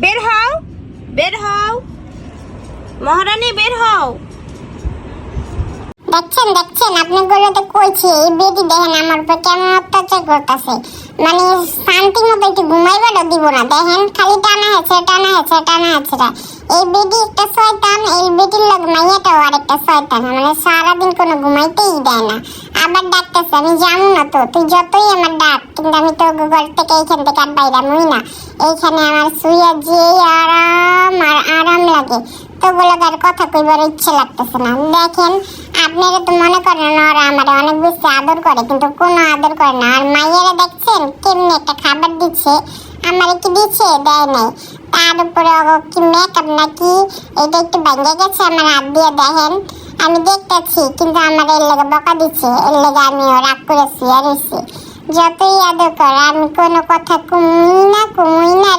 বের হও, বের হও মহারানী, বের হও। দেখছেন দেখছেন আপনার গরুতে কইছি এই বেটি দেখেন আমার উপর কেমন অত্যাচার করতেছে। মানে শান্তির মতো একটু ঘুমাইবারও দিব না। দেখেন খালি টানা হেছে টানা হেছে টানা হেছে। এই বেটি একটা শয়তান, এই বেটির লগে মাইয়াটাও আরেকটা শয়তান। মানে সারাদিন কোনো ঘুমাইতেই দেয় না। আবার ডাকতেছে আমি যাবো না, তো তুই যতই আমার ডাক কিন্তু আমি তো ঘর থেকে এইখান থেকে আর বাইরে মুই না। এইখানে আমার শুয়ে যে আরাম আর আরাম লাগে, তো বলার কথা কইবার ইচ্ছে লাগতেছে না। দেখেন আপনারা তো মনে করেন ওরা আমার অনেক বেশি আদর করে, কিন্তু কোনো আদর করে না। আর মাইয়ারা দেখছেন কেমনি একটা খাবার দিচ্ছে, আমার কি দিচ্ছে দেয় নাই। তার উপরে কি মেকআপ নাকি এটা একটু ভেঙে গেছে আমার হাত দিয়ে। দেখেন আমি দেখতেছি কিন্তু আমার এর লেগে বকা দিচ্ছে, এর লেগে আমি রাগ করে শুয়ে রয়েছি। যতই আদর করে আমি কোনো কথা কমুই না।